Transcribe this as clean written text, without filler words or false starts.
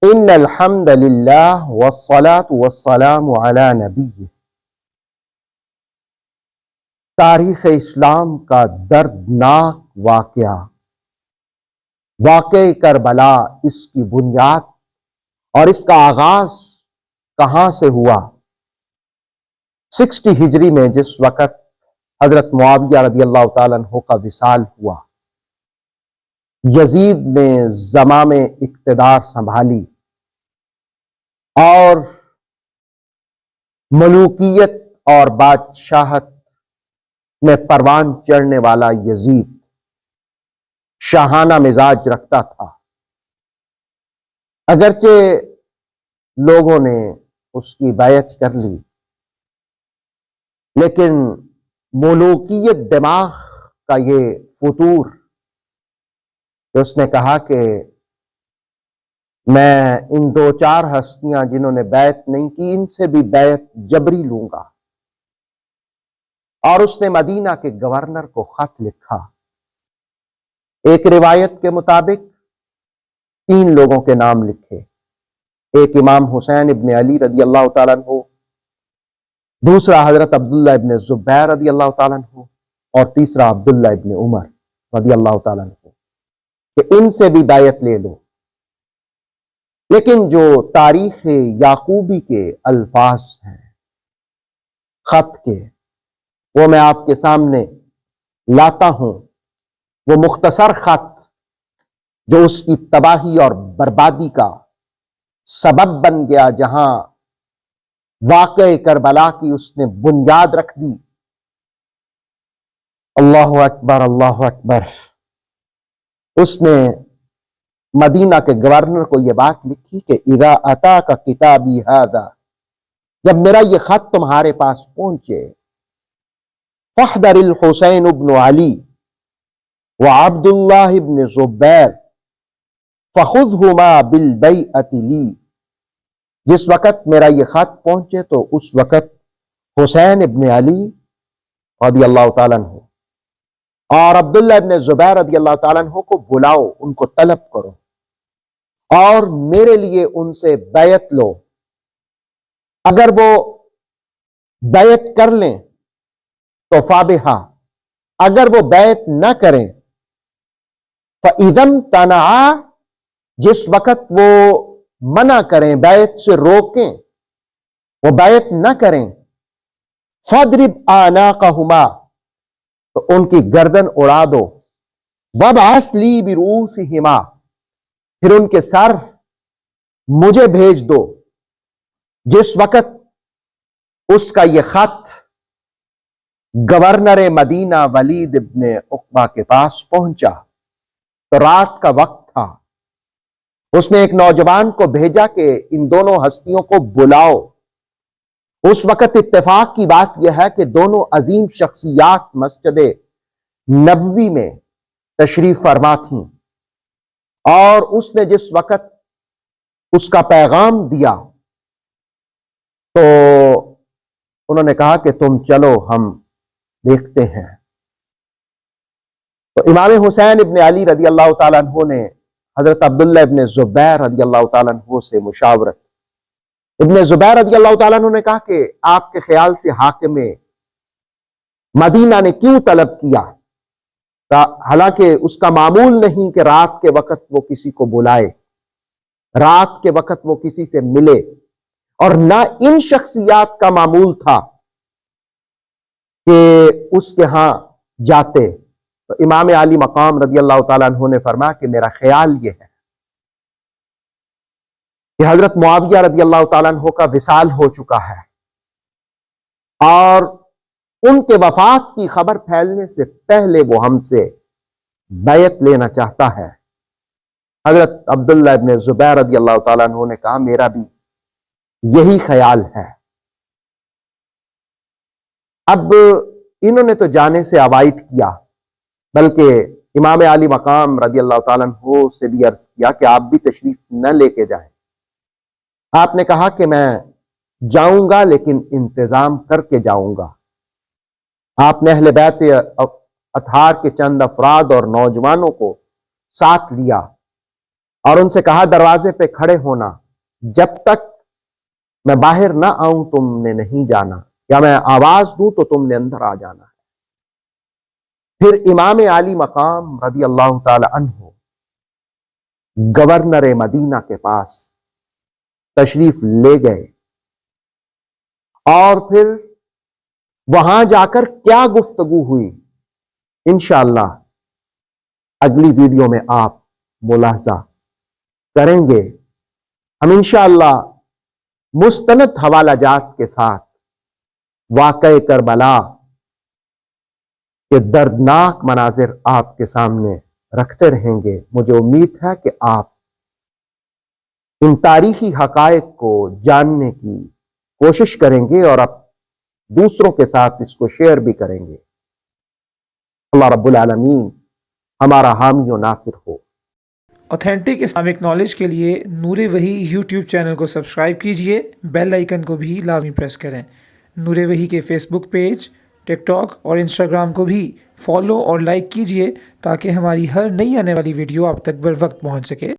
ان الحمد للہ والصلاة والسلام علی نبی. تاریخ اسلام کا دردناک واقعہ کربلا، اس کی بنیاد اور اس کا آغاز کہاں سے ہوا؟ 60 ہجری میں جس وقت حضرت معاویہ رضی اللہ تعالیٰ عنہ کا وصال ہوا، یزید نے زمام اقتدار سنبھالی اور ملوکیت اور بادشاہت میں پروان چڑھنے والا یزید شاہانہ مزاج رکھتا تھا. اگرچہ لوگوں نے اس کی بیعت کر لی، لیکن ملوکیت دماغ کا یہ فطور کہ اس نے کہا کہ میں ان 2-4 ہستیاں جنہوں نے بیعت نہیں کی، ان سے بھی بیعت جبری لوں گا. اور اس نے مدینہ کے گورنر کو خط لکھا. ایک روایت کے مطابق 3 لوگوں کے نام لکھے. ایک امام حسین ابن علی رضی اللہ تعالیٰ عنہ، دوسرا حضرت عبداللہ ابن زبیر رضی اللہ تعالیٰ عنہ، اور تیسرا عبداللہ ابن عمر رضی اللہ تعالیٰ عنہ، کہ ان سے بھی بیعت لے لو. لیکن جو تاریخ یعقوبی کے الفاظ ہیں خط کے، وہ میں آپ کے سامنے لاتا ہوں. وہ مختصر خط جو اس کی تباہی اور بربادی کا سبب بن گیا، جہاں واقع کربلا کی اس نے بنیاد رکھ دی. اللہ اکبر، اللہ اکبر. اس نے مدینہ کے گورنر کو یہ بات لکھی کہ اذا اتاک کتابی ھذا، جب میرا یہ خط تمہارے پاس پہنچے، فاحذر الحسین ابن علی وعبد اللہ ابن زبیر فخذہما بالبیعۃ لی. جس وقت میرا یہ خط پہنچے تو اس وقت حسین ابن علی رضی اللہ تعالیٰ عنہ اور عبداللہ ابن زبیر رضی اللہ تعالیٰ عنہ کو بلاؤ، ان کو طلب کرو اور میرے لیے ان سے بیعت لو. اگر وہ بیعت کر لیں تو فابہا، اگر وہ بیعت نہ کریں فَإِذَا امْتَنَعَا، جس وقت وہ منع کریں، بیعت سے روکیں، وہ بیعت نہ کریں، فَاضْرِبْ أَعْنَاقَهُمَا، تو ان کی گردن اڑا دو. وَابْعَثْ لِي بِرُؤُوسِهِمَا، پھر ان کے سر مجھے بھیج دو. جس وقت اس کا یہ خط گورنر مدینہ ولید ابن عقبہ کے پاس پہنچا تو رات کا وقت تھا. اس نے ایک نوجوان کو بھیجا کہ ان دونوں ہستیوں کو بلاؤ. اس وقت اتفاق کی بات یہ ہے کہ دونوں عظیم شخصیات مسجد نبوی میں تشریف فرما تھیں، اور اس نے جس وقت اس کا پیغام دیا تو انہوں نے کہا کہ تم چلو، ہم دیکھتے ہیں. تو امام حسین ابن علی رضی اللہ تعالیٰ عنہ نے حضرت عبداللہ ابن زبیر رضی اللہ تعالیٰ عنہ سے مشاورت. ابن زبیر رضی اللہ تعالیٰ عنہ نے کہا کہ آپ کے خیال سے حاکم مدینہ نے کیوں طلب کیا؟ حالانکہ اس کا معمول نہیں کہ رات کے وقت وہ کسی کو بلائے، رات کے وقت وہ کسی سے ملے، اور نہ ان شخصیات کا معمول تھا کہ اس کے ہاں جاتے. تو امام علی مقام رضی اللہ تعالیٰ عنہ نے فرمایا کہ میرا خیال یہ ہے کہ حضرت معاویہ رضی اللہ تعالیٰ عنہ کا وصال ہو چکا ہے، اور ان کے وفات کی خبر پھیلنے سے پہلے وہ ہم سے بیعت لینا چاہتا ہے. حضرت عبداللہ ابن زبیر رضی اللہ تعالیٰ عنہ نے کہا میرا بھی یہی خیال ہے. اب انہوں نے تو جانے سے اوائڈ کیا، بلکہ امام علی مقام رضی اللہ تعالیٰ عنہ سے بھی عرض کیا کہ آپ بھی تشریف نہ لے کے جائیں. آپ نے کہا کہ میں جاؤں گا لیکن انتظام کر کے جاؤں گا. آپ نے اہل بیت اطہار کے چند افراد اور نوجوانوں کو ساتھ لیا اور ان سے کہا دروازے پہ کھڑے ہونا، جب تک میں باہر نہ آؤں تم نے نہیں جانا، یا میں آواز دوں تو تم نے اندر آ جانا ہے۔ پھر امام عالی مقام رضی اللہ تعالی عنہ گورنر مدینہ کے پاس تشریف لے گئے، اور پھر وہاں جا کر کیا گفتگو ہوئی انشاءاللہ اگلی ویڈیو میں آپ ملاحظہ کریں گے۔ ہم انشاءاللہ مستند حوالہ جات کے ساتھ واقعہ کربلا کے دردناک مناظر آپ کے سامنے رکھتے رہیں گے۔ مجھے امید ہے کہ آپ ان تاریخی حقائق کو جاننے کی کوشش کریں گے اور اب دوسروں کے ساتھ اس کو شیئر بھی کریں گے۔ اللہ رب العالمین ہمارا حامی و ناصر ہو۔ اوتھینٹک اسلامک نالج کے لیے نور وحی یوٹیوب چینل کو سبسکرائب کیجئے، بیل آئیکن کو بھی لازمی پریس کریں۔ نور وحی کے فیس بک پیج، ٹک ٹاک اور انسٹاگرام کو بھی فالو اور لائک کیجئے تاکہ ہماری ہر نئی آنے والی ویڈیو آپ تک بر وقت پہنچ سکے۔